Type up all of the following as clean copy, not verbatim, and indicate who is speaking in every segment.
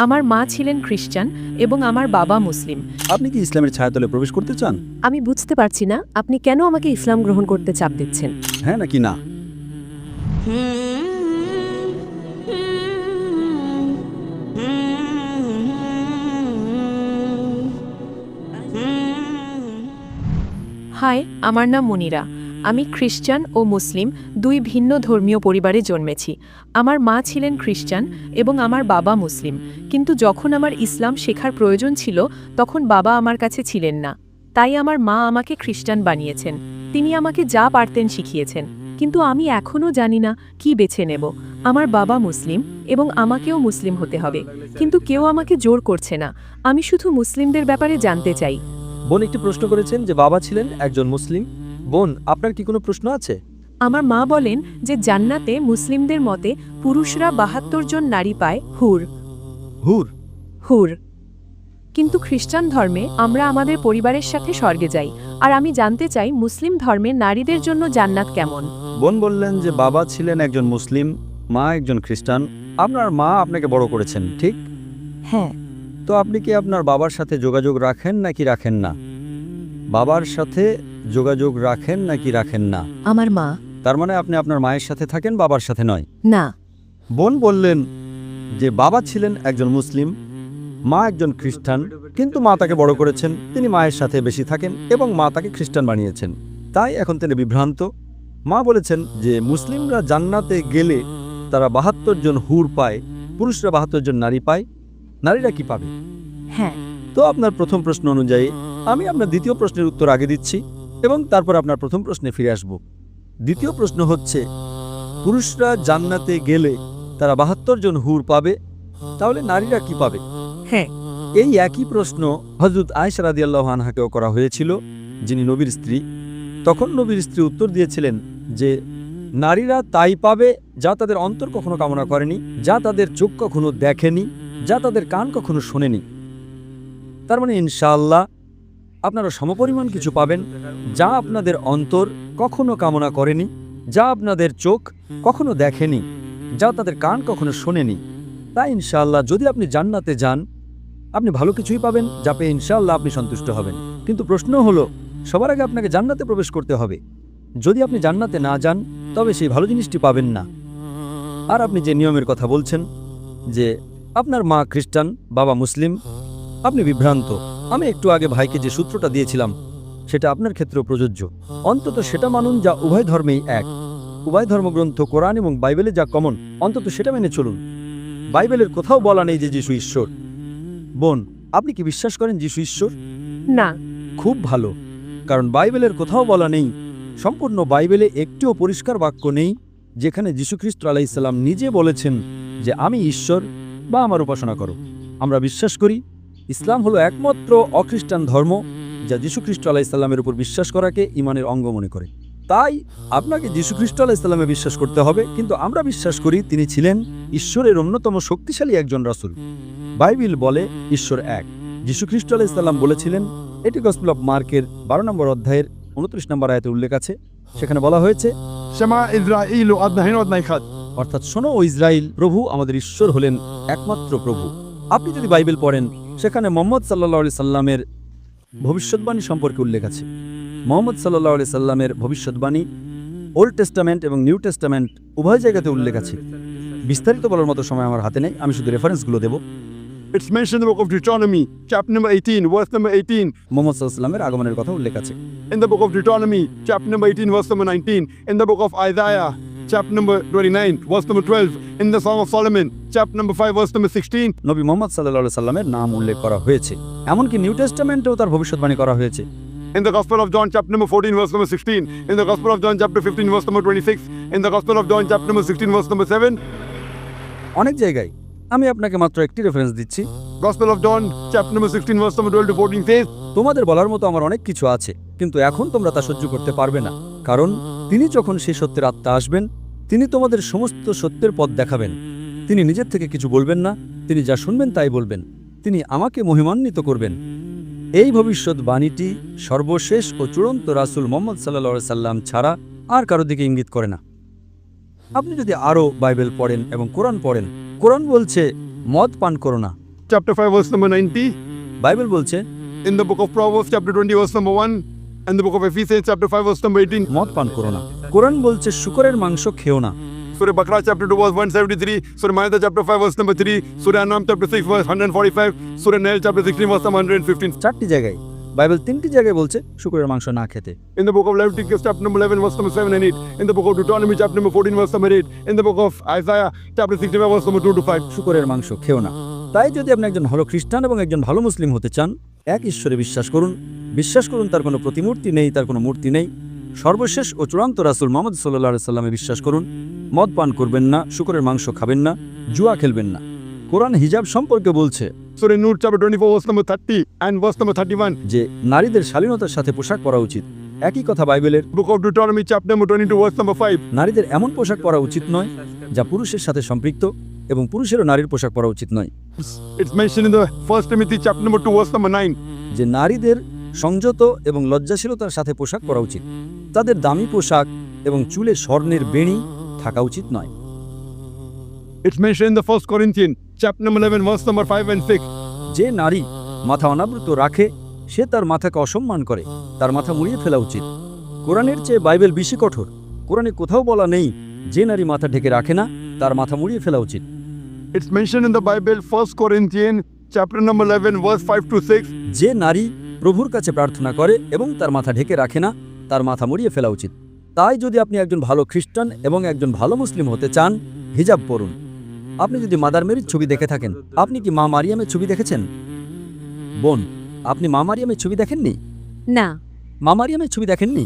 Speaker 1: আমার মা ছিলেন খ্রিস্টান এবং আমার বাবা মুসলিম।
Speaker 2: আপনি কি ইসলামের ছায়াতলে প্রবেশ করতে চান?
Speaker 3: আমি বুঝতে পারছি না আপনি কেন আমাকে ইসলাম গ্রহণ করতে চাপ দিচ্ছেন।
Speaker 2: হ্যাঁ নাকি না?
Speaker 1: হাই, আমার নাম মুনিরা। আমি খ্রিস্টান ও মুসলিম দুই ভিন্ন ধর্মীয় পরিবারে জন্মেছি। আমার মা ছিলেন খ্রিস্টান এবং আমার বাবা মুসলিম, কিন্তু যখন আমার ইসলাম শেখার প্রয়োজন ছিল তখন বাবা আমার কাছে ছিলেন না। তাই আমার মা আমাকে খ্রিস্টান বানিয়েছেন। তিনি আমাকে যা পারতেন শিখিয়েছেন, কিন্তু আমি এখনও জানি না কি বেছে নেব। আমার বাবা মুসলিম এবং আমাকেও মুসলিম হতে হবে, কিন্তু কেউ আমাকে জোর করছে না। আমি শুধু মুসলিমদের ব্যাপারে জানতে চাই।
Speaker 4: বোন একটি প্রশ্ন করেছেন যে বাবা ছিলেন একজন মুসলিম। বোন, আপনার কি কোনো প্রশ্ন আছে?
Speaker 1: আমার মা বলেন যে জান্নাতে মুসলিমদের মতে পুরুষরা ৭২ জন নারী পায়, হুর
Speaker 2: হুর?
Speaker 1: হুর কিন্তু খ্রিস্টান ধর্মে আমরা আমাদের পরিবারের সাথে স্বর্গে যাই। আর আমি জানতে চাই মুসলিম ধর্মে নারীদের জন্য জান্নাত কেমন।
Speaker 2: বোন বললেন যে বাবা ছিলেন একজন মুসলিম, মা একজন খ্রিস্টান। আপনার মা আপনাকে বড় করেছেন, ঠিক?
Speaker 3: হ্যাঁ।
Speaker 2: তো আপনি কি আপনার বাবার সাথে যোগাযোগ রাখেন নাকি রাখেন না? বাবার সাথে যোগাযোগ রাখেন নাকি রাখেন না?
Speaker 3: আমার মা।
Speaker 2: তার মানে আপনি আপনার মায়ের সাথে থাকেন, বাবার সাথে নয়।
Speaker 3: না।
Speaker 2: বোন বললেন যে বাবা ছিলেন একজন মুসলিম, মা একজন খ্রিস্টান, কিন্তু মা তাকে বড় করেছেন, তিনি মায়ের সাথে বেশি থাকেন এবং মা তাকে খ্রিস্টান বানিয়েছেন। তাই এখন তিনি বিভ্রান্ত। মা বলেছেন যে মুসলিমরা জান্নাতে গেলে তারা ৭২ জন হুর পায়, পুরুষরা ৭২ জন নারী পায়। নারীরা কি পাবে?
Speaker 3: হ্যাঁ।
Speaker 2: তো আপনার প্রথম প্রশ্ন অনুযায়ী আমি আপনার দ্বিতীয় প্রশ্নের উত্তর আগে দিচ্ছি এবং তারপর আপনার প্রথম প্রশ্নে ফিরে আসব। দ্বিতীয় প্রশ্ন হচ্ছে, পুরুষরা জান্নাতে গেলে তারা ৭২ জন হুর পাবে, তাহলে নারীরা কি পাবে?
Speaker 3: হ্যাঁ।
Speaker 2: এই একই প্রশ্ন হযরত আয়েশা রাদিয়াল্লাহু আনহাকেও করা হয়েছিল, যিনি নবীর স্ত্রী। তখন নবীর স্ত্রী উত্তর দিয়েছিলেন যে নারীরা তাই পাবে যা তাদের অন্তর কখনো কামনা করেনি, যা তাদের চোখ কখনো দেখেনি, যা তাদের কান কখনো শোনেনি। তার মানে ইনশাআল্লাহ আপনারা সমপরিমাণ কিছু পাবেন যা আপনাদের অন্তর কখনো কামনা করেনি, যা আপনাদের চোখ কখনো দেখেনি, যা তাদের কান কখনো শোনেনি। তাই ইনশাআল্লাহ যদি আপনি জান্নাতে যান, আপনি ভালো কিছুই পাবেন, যা পেয়ে ইনশাআল্লাহ আপনি সন্তুষ্ট হবেন। কিন্তু প্রশ্ন হলো, সবার আগে আপনাকে জান্নাতে প্রবেশ করতে হবে। যদি আপনি জান্নাতে না যান, তবে সেই ভালো জিনিসটি পাবেন না। আর আপনি যে নিয়মের কথা বলছেন যে আপনার মা খ্রিস্টান, বাবা মুসলিম, আপনি বিভ্রান্ত। আমি একটু আগে ভাইকে যে সূত্রটা দিয়েছিলাম সেটা আপনার ক্ষেত্রেও প্রযোজ্য। অন্তত সেটা মানুন যা উভয় ধর্মেই এক। উভয় ধর্মগ্রন্থ কোরআন এবং বাইবেলে যা কমন, অন্তত সেটা মেনে চলুন। বাইবেলের কোথাও বলা নেই যে যিশু ঈশ্বর। বোন, আপনি কি বিশ্বাস করেন যিশু ঈশ্বর?
Speaker 1: না।
Speaker 2: খুব ভালো, কারণ বাইবেলের কোথাও বলা নেই, সম্পূর্ণ বাইবেলে একটিও পরিষ্কার বাক্য নেই যেখানে যীশুখ্রিস্ট আলাইহিস সালাম নিজে বলেছেন যে আমি ঈশ্বর বা আমার উপাসনা করো। আমরা বিশ্বাস করি ইসলাম হলো একমাত্র অখ্রিস্টান ধর্ম যা যীশুখ্রিস্ট আলাইহিস সালামের উপর বিশ্বাস করাকে ঈমানের অঙ্গ মনে করে। তাই আপনাকে যীশুখ্রিস্ট আলাইহিস সালামে বিশ্বাস করতে হবে, কিন্তু আমরা বিশ্বাস করি তিনি ছিলেন ঈশ্বরের অন্যতম শক্তিশালী একজন রাসূল। বাইবেল বলে ঈশ্বর এক। যীশুখ্রিস্ট আলাইহিস সালাম বলেছিলেন, এটি গসপেল অফ মার্কের 12 নম্বর অধ্যায়ের 29 নম্বর আয়াতে উল্লেখ আছে। সেখানে বলা হয়েছে,
Speaker 5: שמע ইসরাঈল আদনাহিন আদনাই খাদ,
Speaker 2: অর্থাৎ শোনো ও ইসরাইল, প্রভু আমাদের ঈশ্বর হলেন একমাত্র প্রভু। আপনি যদি বাইবেল পড়েন, সেখানে মুহাম্মদ সাল্লাল্লাহু আলাইহি সাল্লামের ভবিষ্যৎবাণী সম্পর্কে উল্লেখ আছে। মুহাম্মদ সাল্লাল্লাহু আলাইহি সাল্লামের ভবিষ্যৎবাণী ওল্ড টেস্টামেন্ট এবং নিউ টেস্টামেন্ট উভয় জায়গাতে উল্লেখ আছে। বিস্তারিত বলার মতো সময় আমার হাতে নেই, আমি শুধু রেফারেন্সগুলো দেব।
Speaker 5: It's mentioned in the book of Deuteronomy, chapter number 18, verse number 18.
Speaker 2: Muhammad সাল্লাল্লাহু আলাইহি সাল্লামের আগমনের কথা উল্লেখ আছে।
Speaker 5: In the book of Deuteronomy, chapter number 18, verse number 19. In the book of Isaiah, chapter number 29, verse number 12. In the Song of Solomon, chapter number 5, verse number 16.
Speaker 2: নবী মুহাম্মদ সাল্লাল্লাহু আলাইহি সাল্লামের নাম উল্লেখ করা হয়েছে। এমনকি নিউ টেস্টামেন্টেও তার ভবিষ্যৎবাণী করা হয়েছে।
Speaker 5: In the Gospel of John, chapter number 14, verse number 16. In the Gospel of John, chapter 15, verse number 26. In the Gospel of John, chapter number 16, verse number 7.
Speaker 2: অনেক জায়গায়। আমি আপনাকে মাত্র একটি রেফারেন্স দিচ্ছি।
Speaker 5: Gospel of John, chapter number 16, verse number 12 to 14 says,
Speaker 2: তোমাদের বলার মতো আমার অনেক কিছু আছে, কিন্তু এখন তোমরা তা সহ্য করতে পারবে না, কারণ তিনি যখন সেই সত্যের আত্মা আসবেন, তিনি তোমাদের সমস্ত সত্যের পথ দেখাবেন। তিনি নিজের থেকে কিছু বলবেন না, তিনি যা শুনবেন তাই বলবেন। তিনি আমাকে মহিমান্বিত করবেন। এই ভবিষ্যৎবাণীটি সর্বশেষ ও চূড়ান্ত রাসূল মুহাম্মদ সাল্লাল্লাহু আলাইহি সাল্লাম ছাড়া আর কারো দিকে ইঙ্গিত করে না। আপনি যদি আরও বাইবেল পড়েন এবং কোরআন পড়েন, কোরআন বলছে মদ পান করো না,
Speaker 5: chapter 5, verse number 90.
Speaker 2: বাইবেল বলছে
Speaker 5: In the book of Proverbs, chapter 20, verse number 1. And the book of Ephesians, chapter 5, verse number 18.
Speaker 2: মদ পান করো না। কোরআন বলছে শুকরের মাংস খেও না।
Speaker 5: Surah Baqarah, chapter 2, verse 173. Surah Ma'idah, chapter 5, verse number 3. Surah An'am, chapter 6, verse 145. Surah Nahl, chapter 16, verse number 115.
Speaker 2: 4টি জায়গায় বাইবেল 3টি জায়গায় বলছে শুকরের মাংস না খেতে।
Speaker 5: In the book of Leviticus, chapter number 11, verse number 7 and 8. In the book of Deuteronomy, chapter number 14, verse number 8. In the book of Isaiah, chapter 65, verse number 2 to 5.
Speaker 2: শুকরের মাংস খেও না। তাই যদি আপনি একজন ভালো খ্রিস্টান এবং একজন ভালো মুসলিম হতে চান, এক ঈশ্বরে বিশ্বাস করুন তার কোনো প্রতিমূর্তি নেই, তার কোনো মূর্তি নেই। সর্বশেষ ও চূড়ান্ত রাসূল মুহাম্মদ সাল্লাল্লাহু আলাইহি সাল্লামে বিশ্বাস করুন। মদ পান করবেন না, শুকরের মাংস খাবেন না, জুয়া খেলবেন না। কোরআন হিজাব সম্পর্কে বলছে
Speaker 5: Surah Nur, chapter 24, verse number 30 and verse number 31.
Speaker 2: যে নারীদের শালীনতার সাথে পোশাক পরা উচিত। একই কথা বাইবেলের
Speaker 5: Book of Deuteronomy, chapter number 22, verse number 5.
Speaker 2: নারীদের এমন পোশাক পরা উচিত নয় যা পুরুষের সাথে সম্পৃক্ত, এবং পুরুষেরও নারীর পোশাক পরা উচিত নয়।
Speaker 5: It's mentioned in the 1 Timothy, chapter number 2, verse number 9.
Speaker 2: যে নারীদের সংযত এবং লজ্জাশীলতার সাথে পোশাক পরা উচিত। তাদের দামি পোশাক এবং চুলে স্বর্ণের বেণী থাকা উচিত নয়।
Speaker 5: It's mentioned in the 1 Corinthians, chapter number 11, verse number 5 and 6.
Speaker 2: যে নারী মাথা অনাবৃত রাখে সে তার মাথাকে অসম্মান করে, তার মাথা মুড়িয়ে ফেলা উচিত। কোরআনের চেয়ে বাইবেল বেশি কঠোর। কোরআনে কোথাও বলা নেই যে নারী মাথা ঢেকে রাখে না তার মাথা মুড়িয়ে ফেলা উচিত।
Speaker 5: It's mentioned in the Bible, 1 Corinthians, chapter number 11, verse 5 to 6.
Speaker 2: যে নারী প্রভুর কাছে প্রার্থনা করে এবং তার মাথা ঢেকে রাখে না তার মাথা মুড়িয়ে ফেলা উচিত। তাই যদি আপনি একজন ভালো খ্রিস্টান এবং একজন ভালো মুসলিম হতে চান, হিজাব পরুন। আপনি যদি মাদার মেরির ছবি দেখে থাকেন, আপনি কি মা মারিয়ামের ছবি দেখেছেন? বোন, আপনি মা মারিয়ামের ছবি দেখেননি?
Speaker 3: না।
Speaker 2: মা মারিয়ামের ছবি দেখেননি?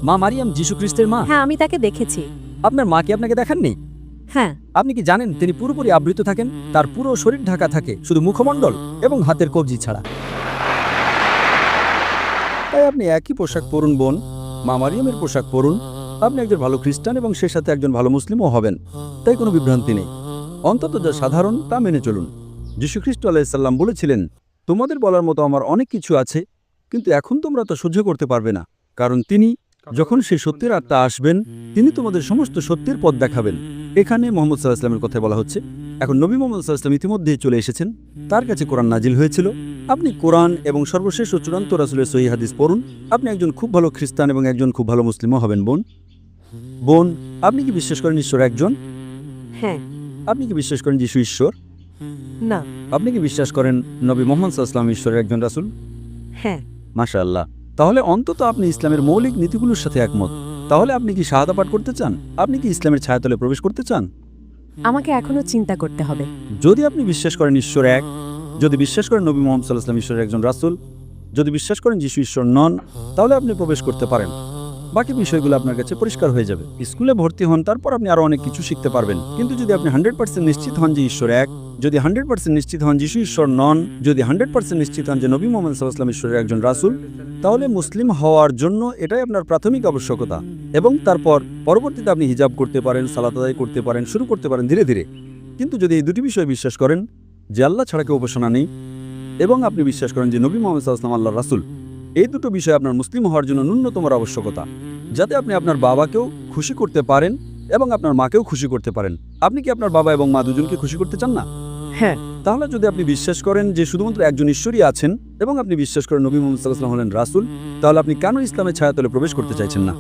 Speaker 2: মা মারিয়াম যীশু খ্রিস্টের মা।
Speaker 3: হ্যাঁ, আমি তাকে দেখেছি।
Speaker 2: আপনার মা কি আপনাকে দেখাননি?
Speaker 3: হ্যাঁ।
Speaker 2: আপনি কি জানেন তিনি পুরোপুরি আবৃত থাকেন? তার পুরো শরীর ঢাকা থাকে শুধু মুখমণ্ডল এবং হাতের কবজি ছাড়া। তাই আপনি একই পোশাক পরুন বোন, মা মারিয়ামের পোশাক পরুন। আপনি একজন ভালো খ্রিস্টান এবং সেই সাথে একজন ভালো মুসলিমও হবেন। তাই কোনো বিভ্রান্তি নেই। অন্তত যা সাধারণ তা মেনে চলুন। যীশু খ্রিস্ট আলাইহিস সালাম বলেছিলেন, তোমাদের বলার মতো আমার অনেক কিছু আছে, কিন্তু এখন তোমরা তা সহ্য করতে পারবে না, কারণ তিনি যখন সেই সত্যের আত্মা আসবেন তিনি তোমাদের সমস্ত সত্যের পথ দেখাবেন। এখানে মুহাম্মদ সাল্লাল্লাহু আলাইহি ওয়াসাল্লামের কথা বলা হচ্ছে। এখন নবী মুহাম্মদ সাল্লাল্লাহু আলাইহি ওয়াসাল্লাম ইতিমধ্যেই চলে এসেছেন, তার কাছে কোরআন নাজিল হয়েছিল। আপনি কোরআন এবং সর্বশেষ ও চূড়ান্ত রাসূলের সহিহ হাদিস পড়ুন। আপনি একজন খুব ভালো খ্রিস্টান এবং একজন খুব ভালো মুসলিমও হবেন বোন। বোন, আপনি কি বিশ্বাস করেন ঈশ্বর একজন?
Speaker 3: হ্যাঁ।
Speaker 2: আপনি কি বিশ্বাস করেন যিশু ঈশ্বর?
Speaker 3: না।
Speaker 2: আপনি কি বিশ্বাস করেন নবী মুহাম্মদ সাল্লাল্লাহু আলাইহি ওয়াসাল্লাম ঈশ্বরের একজন রাসূল?
Speaker 3: হ্যাঁ।
Speaker 2: মাশাআল্লাহ। তাহলে অন্তত আপনি ইসলামের মৌলিক নীতিগুলোর সাথে একমত। তাহলে আপনি কি শাহাদা পাঠ করতে চান? আপনি কি ইসলামের ছায়াতলে প্রবেশ করতে চান?
Speaker 3: আমাকে এখনো চিন্তা করতে হবে।
Speaker 2: যদি আপনি বিশ্বাস করেন ঈশ্বর এক, যদি বিশ্বাস করেন নবী মুহাম্মদ সাল্লাল্লাহু আলাইহি ওয়াসাল্লাম ঈশ্বরের একজন রাসূল, যদি বিশ্বাস করেন যিশু ঈশ্বর নন, তাহলে আপনি প্রবেশ করতে পারেন। বাকি বিষয়গুলো আপনার কাছে পরিষ্কার হয়ে যাবে। স্কুলে ভর্তি হন, তারপর আপনি আরো অনেক কিছু শিখতে পারবেন। কিন্তু যদি আপনি 100% নিশ্চিত হন যে ঈশ্বর এক, যদি 100% নিশ্চিত হন যিশু ঈশ্বর নন, যদি 100% নিশ্চিত হন যে নবী মুহাম্মদ সাল্লাল্লাহু আলাইহি ওয়াসাল্লাম ঈশ্বরের একজন রাসূল, তাহলে মুসলিম হওয়ার জন্য এটাই আপনার প্রাথমিক আবশ্যকতা। এবং তারপর পরবর্তীতে আপনি হিজাব করতে পারেন, সালাত আদায় করতে পারেন, শুরু করতে পারেন ধীরে ধীরে। কিন্তু যদি এই দুটি বিষয় বিশ্বাস করেন যে আল্লাহ ছাড়া কেউ উপাসনা নেই, এবং আপনি বিশ্বাস করেন যে নবী মুহাম্মদ সাল্লাল্লাহু আলাইহি ওয়াসাল্লাম আল্লাহর রাসূল, এই দুটো বিষয় আপনার মুসলিম হওয়ার জন্য ন্যূনতম আবশ্যকতা, যাতে আপনি আপনার বাবাকেও খুশি করতে পারেন এবং আপনার মাকেও খুশি করতে পারেন। আপনি কি আপনার বাবা এবং মা দুজনকে খুশি করতে চান না?
Speaker 1: হ্যাঁ।
Speaker 2: তাহলে যদি আপনি বিশ্বাস করেন যে শুধুমাত্র একজন ঈশ্বরই আছেন এবং আপনি বিশ্বাস করেন নবী মুহাম্মদ সাল্লাল্লাহু আলাইহি ওয়াসাল্লাম হলেন রাসূল, তাহলে আপনি কেন ইসলামের ছায়াতলে প্রবেশ করতে চাইছেন না?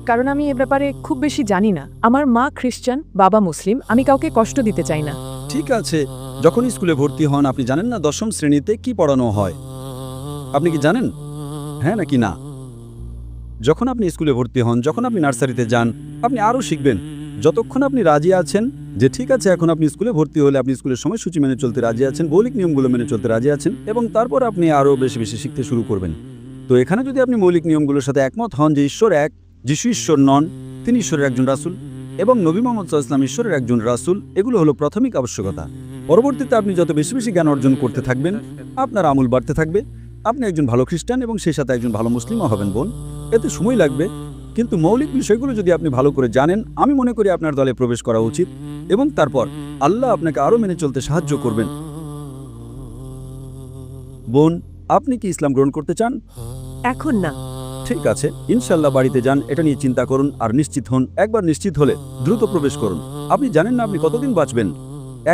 Speaker 1: কারণ আমি এ ব্যাপারে খুব বেশি জানি না। আমার মা খ্রিস্টান, বাবা মুসলিম, আমি কাউকে কষ্ট দিতে চাই না।
Speaker 2: ঠিক আছে, যখন স্কুলে ভর্তি হন আপনি জানেন না 10ম শ্রেণীতে কি পড়ানো হয়? আপনি কি জানেন? হ্যাঁ নাকি না? যখন আপনি স্কুলে ভর্তি হন, যখন আপনি নার্সারিতে যান, আপনি আরও শিখবেন। যতক্ষণ আপনি রাজি আছেন যে ঠিক আছে এখন আপনি স্কুলে ভর্তি হলে আপনি স্কুলের সময়সূচি মেনে চলতে রাজি আছেন, মৌলিক নিয়মগুলো মেনে চলতে রাজি আছেন, এবং তারপর আপনি আরও বেশি বেশি শিখতে শুরু করবেন। তো এখানে যদি আপনি মৌলিক নিয়মগুলোর সাথে একমত হন যে ঈশ্বর এক, যিশু ঈশ্বর নন, তিনি ঈশ্বরের একজন রাসূল, এবং নবী মুহাম্মদ সাল্লাল্লাহু আলাইহি ওয়াসাল্লাম ঈশ্বরের একজন রাসূল, এগুলো হলো প্রাথমিক আবশ্যকতা। পরবর্তীতে আপনি যত বেশি বেশি জ্ঞান অর্জন করতে থাকবেন, আপনার আমল বাড়তে থাকবে। আপনি একজন ভালো খ্রিস্টান এবং সেই সাথে একজন ভালো মুসলিমও হবেন বোন। এতে সময় লাগবে, কিন্তু মৌলিক বিষয়গুলো যদি আপনি ভালো করে জানেন, আমি মনে করি আপনার দলে প্রবেশ করা উচিত, এবং তারপর আল্লাহ আপনাকে আরও মেনে চলতে সাহায্য করবেন। বোন, আপনি কি ইসলাম গ্রহণ করতে চান?
Speaker 3: এখন না।
Speaker 2: ঠিক আছে, ইনশাল্লাহ বাড়িতে যান, এটা নিয়ে চিন্তা করুন আর নিশ্চিত হন। একবার নিশ্চিত হলে দ্রুত প্রবেশ করুন। আপনি জানেন না আপনি কতদিন বাঁচবেন।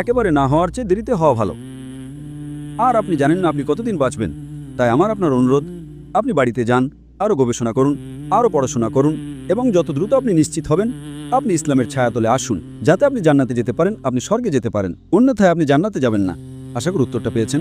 Speaker 2: একেবারে না হওয়ার চেয়ে দেরিতে হওয়া ভালো।
Speaker 6: আর আপনি জানেন না আপনি কতদিন বাঁচবেন। তাই আমার আপনার অনুরোধ, আপনি বাড়িতে যান, আরও গবেষণা করুন, আরও পড়াশোনা করুন, এবং যত দ্রুত আপনি নিশ্চিত হবেন আপনি ইসলামের ছায়াতলে আসুন, যাতে আপনি জান্নাতে যেতে পারেন, আপনি স্বর্গে যেতে পারেন। অন্যথায় আপনি জান্নাতে যাবেন না। আশা করি উত্তরটা পেয়েছেন।